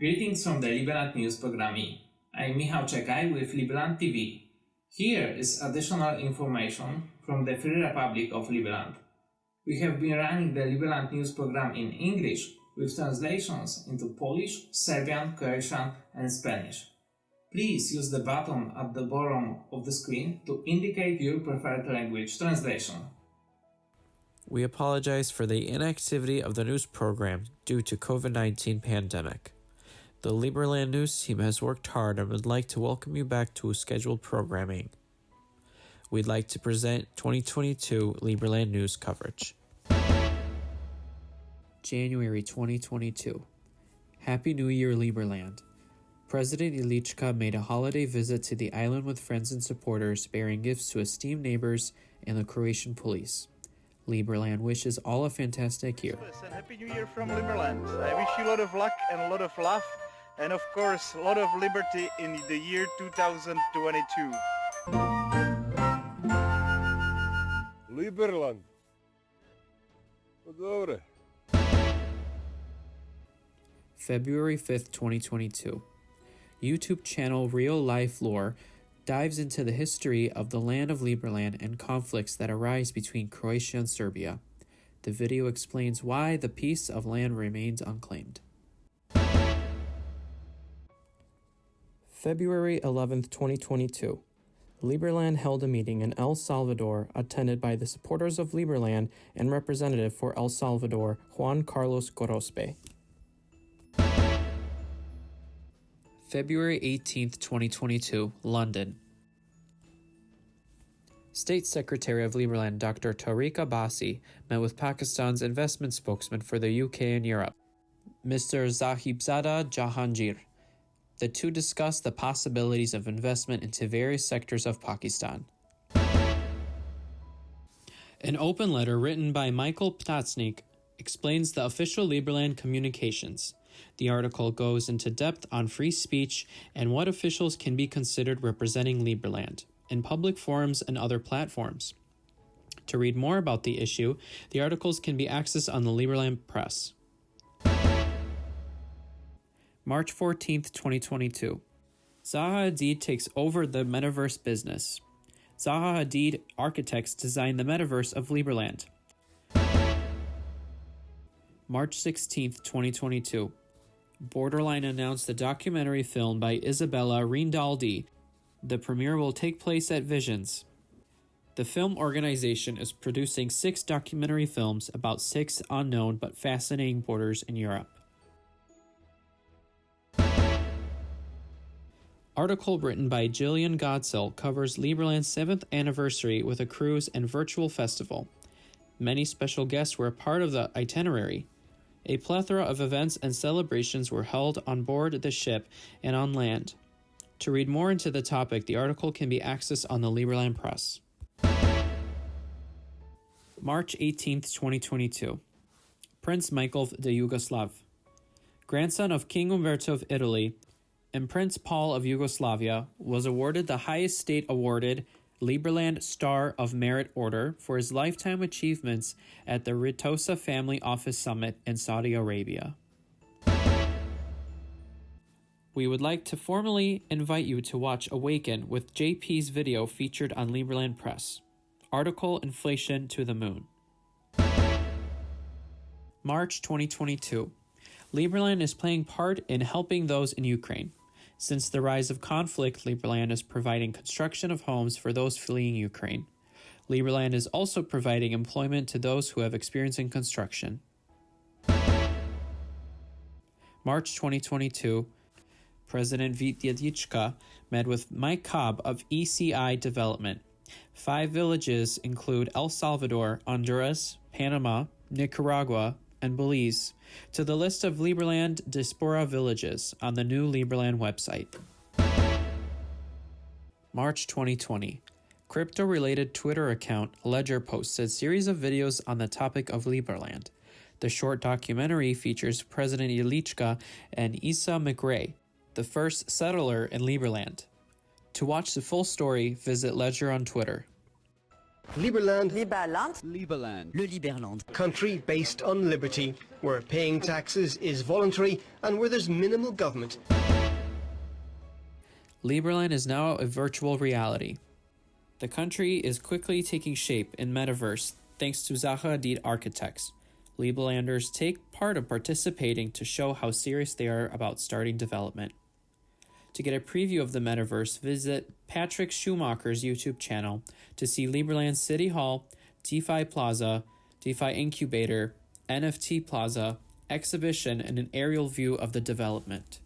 Greetings from the Liberland News Programme. I'm Michał Czekaj with Liberland TV. Here is additional information from the Free Republic of Liberland. We have been running the Liberland News Programme in English with translations into Polish, Serbian, Croatian and Spanish. Please use the button at the bottom of the screen to indicate your preferred language translation. We apologize for the inactivity of the news program due to COVID-19 pandemic. The Liberland News team has worked hard and would like to welcome you back to scheduled programming. We'd like to present 2022 Liberland News coverage. January 2022. Happy New Year, Liberland. President Ilichka made a holiday visit to the island with friends and supporters, bearing gifts to esteemed neighbors and the Croatian police. Liberland wishes all a fantastic year. And Happy New Year from Liberland. I wish you a lot of luck and a lot of love, and of course a lot of liberty in the year 2022. Liberland. No dobre. February 5th, 2022. YouTube channel Real Life Lore dives into the history of the land of Liberland and conflicts that arise between Croatia and Serbia. The video explains why the piece of land remains unclaimed. February 11th, 2022. Liberland held a meeting in El Salvador attended by the supporters of Liberland and representative for El Salvador, Juan Carlos Gorospe. February 18th, 2022, London. State Secretary of Liberland Dr. Tariq Abbasi met with Pakistan's investment spokesman for the UK and Europe, Mr. Zahibzada Jahangir. The two discussed the possibilities of investment into various sectors of Pakistan. An open letter written by Michael Ptatsnik explains the official Liberland communications. The article goes into depth on free speech and what officials can be considered representing Liberland in public forums and other platforms. To read more about the issue, the articles can be accessed on the Liberland Press. March 14th, 2022. Zaha Hadid takes over the Metaverse business. Zaha Hadid architects designed the Metaverse of Liberland. March 16th, 2022. Borderline announced a documentary film by Isabella Rinaldi. The premiere will take place at Visions. The film organization is producing 6 documentary films about 6 unknown but fascinating borders in Europe. Article written by Jillian Godsill covers Liberland's 7th anniversary with a cruise and virtual festival. Many special guests were a part of the itinerary. A plethora of events and celebrations were held on board the ship and on land. To read more into the topic, the article can be accessed on the Liberland Press. March 18th, 2022. Prince Michael the Yugoslav, grandson of King Umberto of Italy, and Prince Paul of Yugoslavia, was awarded the highest state-awarded Liberland Star of Merit Order for his lifetime achievements at the Ritosa Family Office Summit in Saudi Arabia. We would like to formally invite you to watch Awaken with JP's video featured on Liberland Press. Article Inflation to the Moon. March 2022. Liberland is playing part in helping those in Ukraine. Since the rise of conflict, Liberland is providing construction of homes for those fleeing Ukraine. Liberland is also providing employment to those who have experience in construction. March 2022. President Ilichka met with Mike Cobb of ECI Development. 5 villages include El Salvador, Honduras, Panama, Nicaragua, and Belize to the list of Liberland Diaspora villages on the new Liberland website. March 2020. Crypto-related Twitter account Ledger posted a series of videos on the topic of Liberland. The short documentary features President Ilichka and Isa McRae, the first settler in Liberland. To watch the full story, visit Ledger on Twitter. Liberland, Liberland. Le Liberland. country based on liberty, where paying taxes is voluntary and where there's minimal government. Liberland is now a virtual reality. The country is quickly taking shape in Metaverse thanks to Zaha Hadid architects. Liberlanders take part of participating to show how serious they are about starting development. To get a preview of the Metaverse, visit Patrick Schumacher's YouTube channel to see Liberland City Hall, DeFi Plaza, DeFi Incubator, NFT Plaza, exhibition, and an aerial view of the development.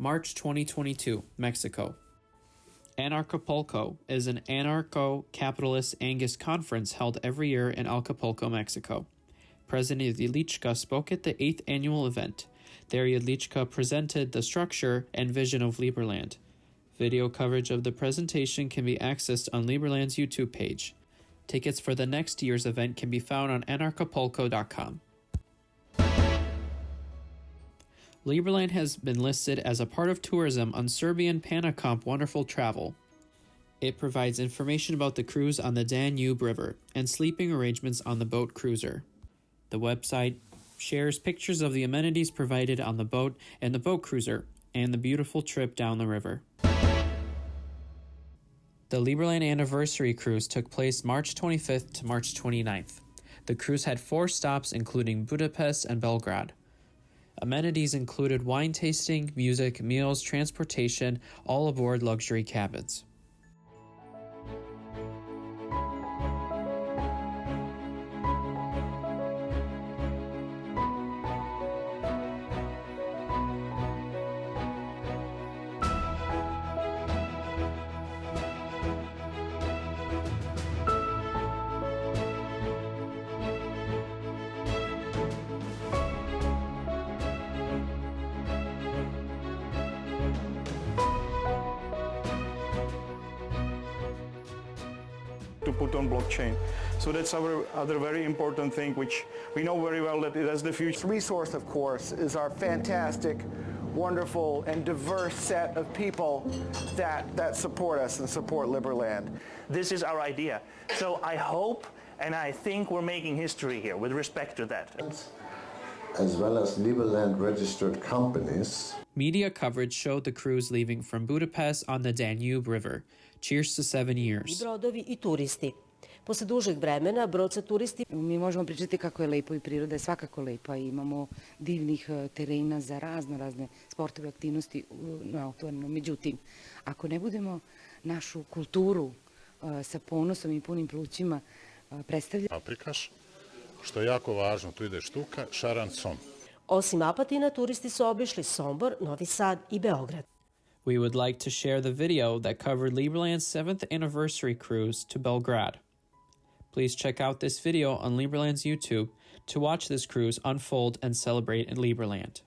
March 2022, Mexico. ANARCHAPULCO is an anarcho-capitalist Angus conference held every year in Acapulco, Mexico. President Yedlichka spoke at the 8th annual event. There, Yedlichka presented the structure and vision of Liberland. Video coverage of the presentation can be accessed on Liberland's YouTube page. Tickets for the next year's event can be found on anarchapulco.com. Liberland has been listed as a part of tourism on Serbian Panacomp Wonderful Travel. It provides information about the cruise on the Danube River and sleeping arrangements on the boat cruiser. The website shares pictures of the amenities provided on the boat and the boat cruiser and the beautiful trip down the river. The Liberland Anniversary cruise took place March 25th to March 29th. The cruise had 4 stops including Budapest and Belgrade. Amenities included wine tasting, music, meals, transportation, all aboard luxury cabins. To put on blockchain. So that's our other very important thing, which we know very well that it has the future. Resource, of course, is our fantastic, wonderful, and diverse set of people that support us and support Liberland. This is our idea. So I hope and I think we're making history here with respect to that. As well as Liberland registered companies. Media coverage showed the cruise leaving from Budapest on the Danube River. Cheers to 7 years. Brodovi i turisti. Posle dužeg vremena brod sa turisti... Mi možemo pričati kako je lepo i priroda je svakako lepa. Imamo divnih terena za razne sportove aktivnosti na otvorenom. Međutim, ako ne budemo našu kulturu sa ponosom i punim plućima predstavljati... Paprikaš, što je jako važno, tu ide štuka, šaranson. Osim Apatina, turisti su obišli Sombor, Novi Sad i Beograd. We would like to share the video that covered Liberland's 7th anniversary cruise to Belgrade. Please check out this video on Liberland's YouTube to watch this cruise unfold and celebrate in Liberland.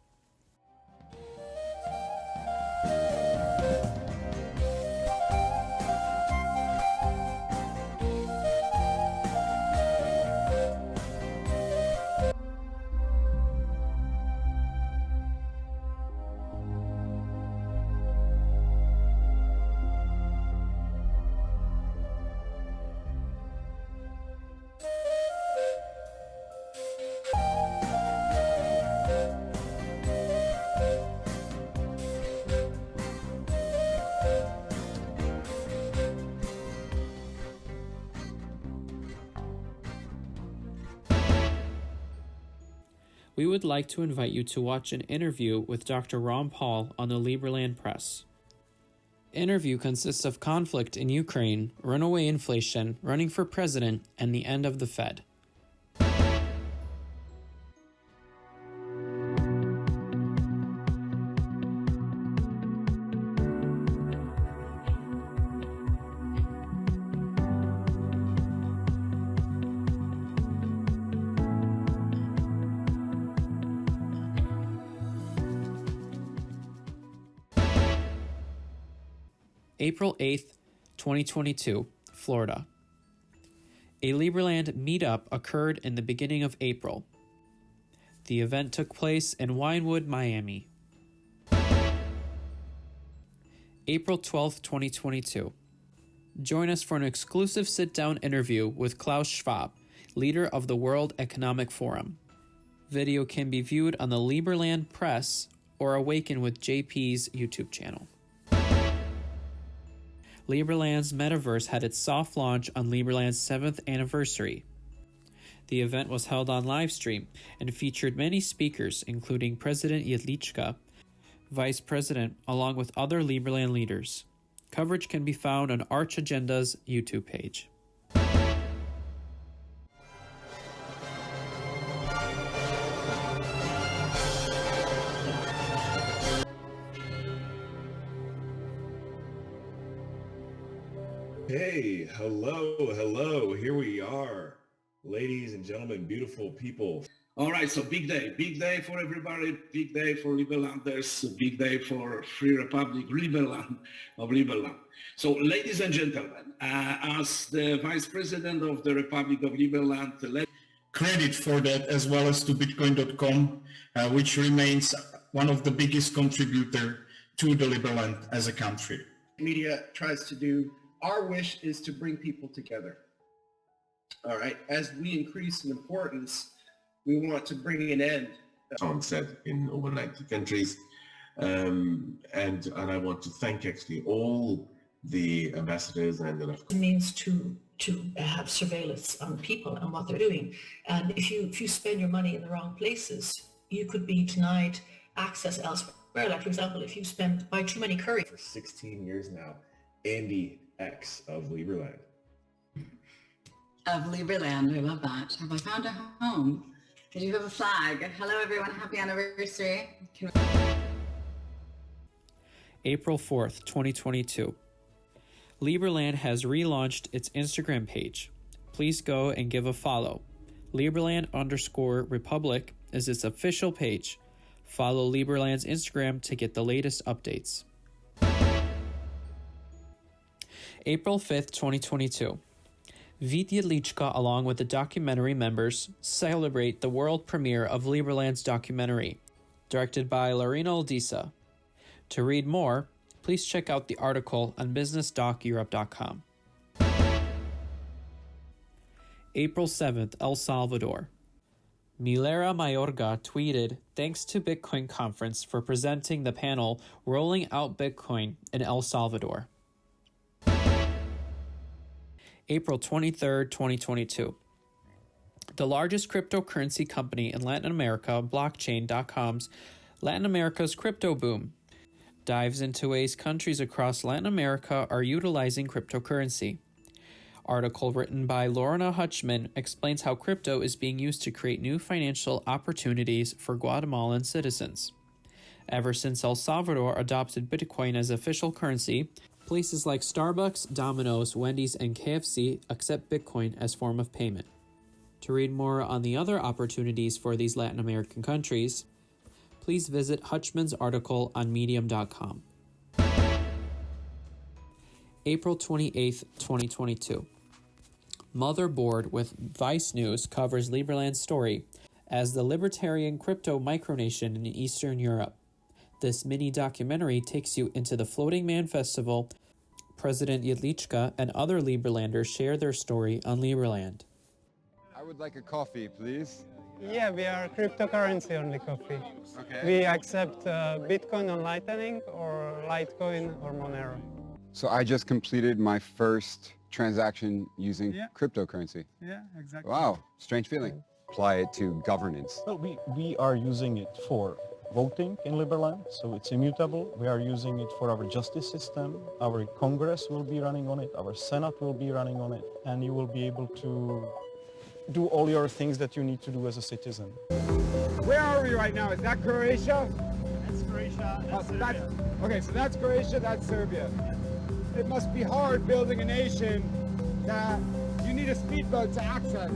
We would like to invite you to watch an interview with Dr. Ron Paul on the Liberland Press. Interview consists of conflict in Ukraine, runaway inflation, running for president, and the end of the Fed. April 8th, 2022, Florida. A Liberland meetup occurred in the beginning of April. The event took place in Winewood, Miami. April 12th, 2022. Join us for an exclusive sit-down interview with Klaus Schwab, leader of the World Economic Forum. Video can be viewed on the Liberland Press or Awaken with JP's YouTube channel. Liberland's Metaverse had its soft launch on Liberland's 7th anniversary. The event was held on livestream and featured many speakers, including President Jedlička, Vice President, along with other Liberland leaders. Coverage can be found on Arch Agenda's YouTube page. Hey, hello, here we are. Ladies and gentlemen, beautiful people. All right, so big day for everybody, big day for Liberlanders, big day for Free Republic, Liberland of Liberland. So ladies and gentlemen, as the Vice President of the Republic of Liberland, credit for that as well as to Bitcoin.com, which remains one of the biggest contributor to the Liberland as a country. Media tries to do. Our wish is to bring people together. All right, as we increase in importance, we want to bring an end. Tom said in over 90 countries, and I want to thank actually all the ambassadors and the It means to have surveillance on people and what they're doing. And if you spend your money in the wrong places, you could be denied access elsewhere. Like for example, if you buy too many curry. For 16 years now, Andy X of Liberland. Of Liberland, I love that. Have I found a home? Did you have a flag? Hello everyone, happy anniversary. April 4th, 2022. Liberland has relaunched its Instagram page. Please go and give a follow. Liberland_Republic is its official page. Follow Liberland's Instagram to get the latest updates. April 5th, 2022. Jedlička, along with the documentary members, celebrate the world premiere of Liberland's documentary, directed by Larina Aldisa. To read more, please check out the article on businessdoceurope.com. April 7th, El Salvador. Milera Mayorga tweeted, "Thanks to Bitcoin Conference for presenting the panel Rolling Out Bitcoin in El Salvador." April 23rd, 2022. The largest cryptocurrency company in Latin America, Blockchain.com's Latin America's crypto boom, dives into ways countries across Latin America are utilizing cryptocurrency. Article written by Lorna Hutchman explains how crypto is being used to create new financial opportunities for Guatemalan citizens. Ever since El Salvador adopted Bitcoin as official currency, places like Starbucks, Domino's, Wendy's, and KFC accept Bitcoin as form of payment. To read more on the other opportunities for these Latin American countries, please visit Hutchman's article on medium.com. April 28th, 2022. Motherboard with Vice News covers Liberland's story as the libertarian crypto micronation in Eastern Europe. This mini-documentary takes you into the Floating Man Festival. President Jedlička and other Liberlanders share their story on Liberland. I would like a coffee, please. Yeah, we are cryptocurrency only coffee. Okay. We accept Bitcoin on Lightning or Litecoin or Monero. So I just completed my first transaction using cryptocurrency. Yeah, exactly. Wow, strange feeling. Apply it to governance. Well, we are using it for voting in Liberland, so it's immutable. We are using it for our justice system. Our Congress will be running on it. Our Senate will be running on it. And you will be able to do all your things that you need to do as a citizen. Where are we right now? Is that Croatia? That's Croatia. That's Serbia. Okay, so that's Croatia, that's Serbia. It must be hard building a nation that you need a speedboat to access.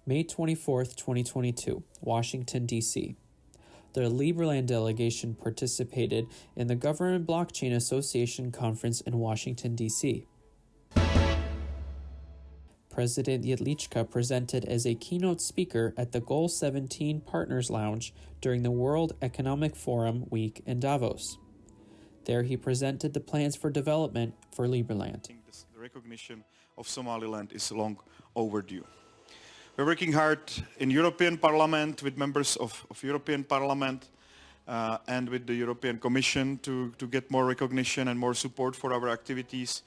May 24th, 2022, Washington, D.C. the Liberland delegation participated in the Government Blockchain Association conference in Washington, D.C. President Jedlička presented as a keynote speaker at the Goal 17 Partners Lounge during the World Economic Forum Week in Davos. There he presented the plans for development for Liberland. The recognition of Somaliland is long overdue. We're working hard in European Parliament with members of European Parliament and with the European Commission to get more recognition and more support for our activities.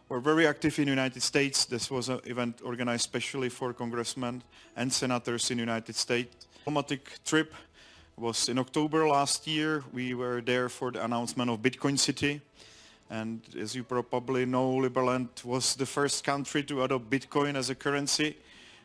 We're very active in the United States. This was an event organized specially for congressmen and senators in the United States. The diplomatic trip was in October last year. We were there for the announcement of Bitcoin City. And as you probably know, Liberland was the first country to adopt Bitcoin as a currency,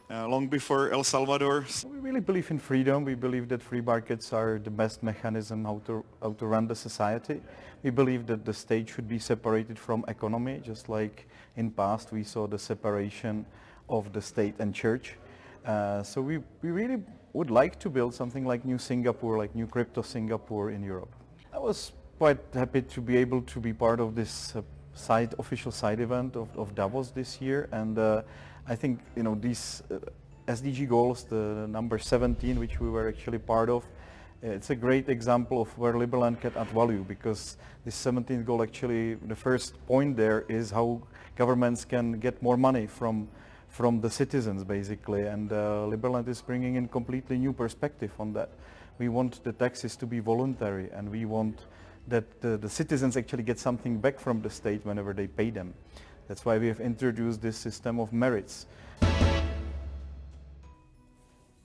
long before El Salvador. We really believe in freedom. We believe that free markets are the best mechanism how to run the society. We believe that the state should be separated from economy, just like in past we saw the separation of the state and church. So we really would like to build something like New Singapore, like New Crypto Singapore in Europe. I was quite happy to be able to be part of this official side event of Davos this year, and I think these SDG goals, the number 17, which we were actually part of, it's a great example of where Liberland can add value, because this 17th goal actually, the first point there is how governments can get more money from the citizens basically, and Liberland is bringing in completely new perspective on that. We want the taxes to be voluntary, and we want that the citizens actually get something back from the state whenever they pay them. That's why we have introduced this system of merits.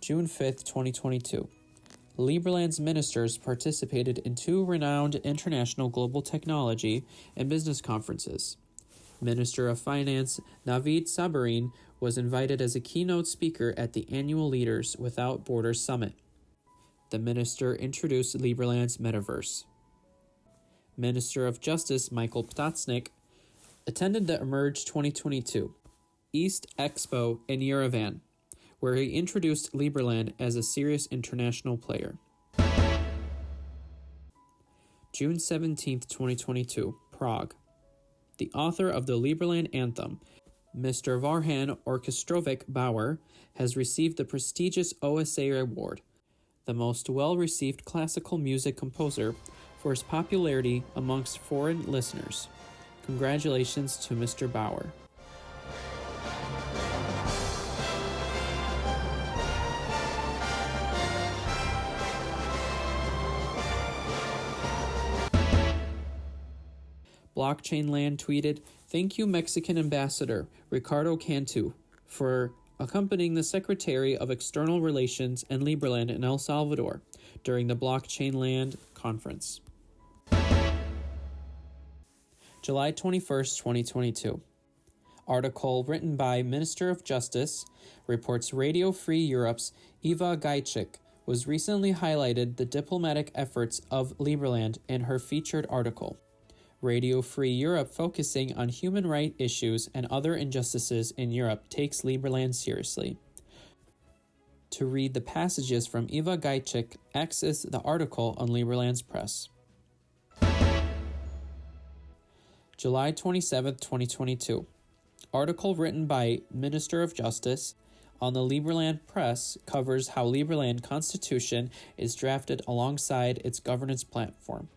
June 5th, 2022. Liberland's ministers participated in 2 renowned international global technology and business conferences. Minister of Finance Navid Sabarin was invited as a keynote speaker at the annual Leaders Without Borders Summit. The minister introduced Liberland's METAVERSE. Minister of Justice Michael Ptatsnik attended the Emerge 2022 East Expo in Yerevan, where he introduced Liberland as a serious international player. June 17, 2022, Prague. The author of the Liberland Anthem, Mr. Varhan Orchestrovic Bauer, has received the prestigious OSA Award, the most well-received classical music composer, for his popularity amongst foreign listeners. Congratulations to Mr. Bauer. Blockchain Land tweeted, "Thank you, Mexican Ambassador Ricardo Cantu, for accompanying the Secretary of External Relations and Liberland in El Salvador during the Blockchain Land conference." July 21st, 2022. Article written by Minister of Justice reports Radio Free Europe's Eva Gajcik was recently highlighted the diplomatic efforts of Liberland in her featured article. Radio Free Europe, focusing on human rights issues and other injustices in Europe, takes Liberland seriously. To read the passages from Eva Gajcik, access the article on Liberland's press. July 27, 2022. Article written by Minister of Justice on the Liberland Press covers how Liberland Constitution is drafted alongside its governance platform.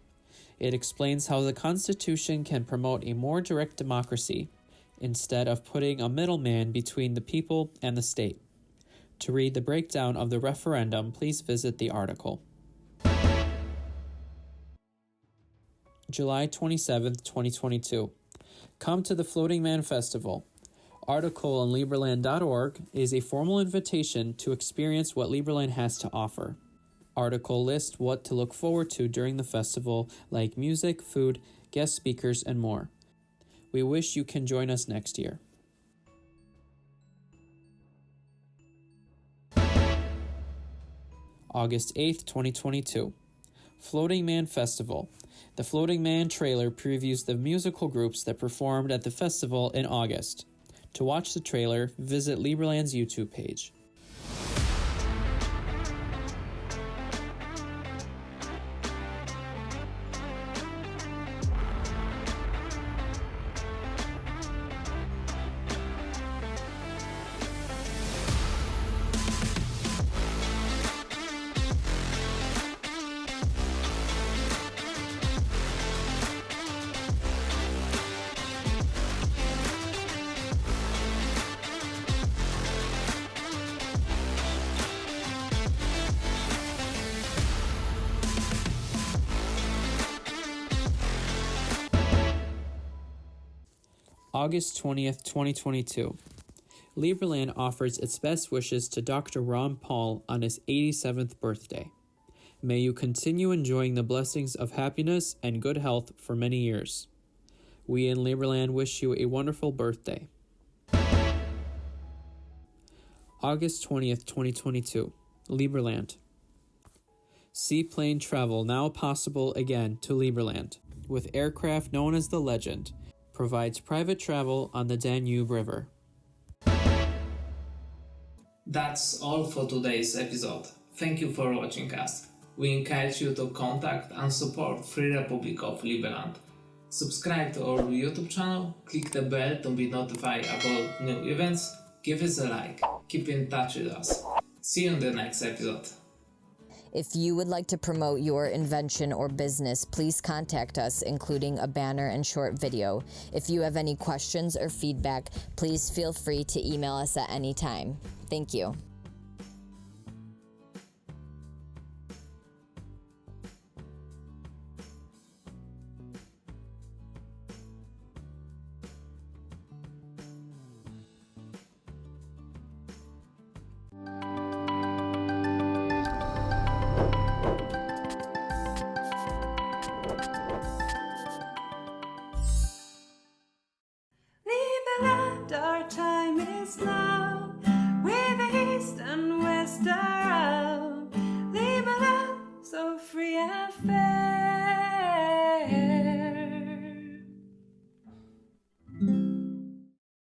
It explains how the Constitution can promote a more direct democracy instead of putting a middleman between the people and the state. To read the breakdown of the referendum, please visit the article. July 27, 2022. Come to the Floating Man Festival. Article on Liberland.org is a formal invitation to experience what Liberland has to offer. Article lists what to look forward to during the festival, like music, food, guest speakers, and more. We wish you can join us next year. August 8th, 2022. Floating Man Festival. The Floating Man trailer previews the musical groups that performed at the festival in August. To watch the trailer, visit Liberland's YouTube page. August 20th, 2022. Liberland offers its best wishes to Dr. Ron Paul on his 87th birthday. May you continue enjoying the blessings of happiness and good health for many years. We in Liberland wish you a wonderful birthday. August 20th, 2022. Liberland. Seaplane travel now possible again to Liberland, with aircraft known as the Legend, provides private travel on the Danube River. That's all for today's episode. Thank you for watching us. We encourage you to contact and support Free Republic of Liberland. Subscribe to our YouTube channel, click the bell to be notified about new events, give us a like, keep in touch with us. See you in the next episode. If you would like to promote your invention or business, please contact us, including a banner and short video. If you have any questions or feedback, please feel free to email us at any time. Thank you. Liberland, our time is now. With East and West are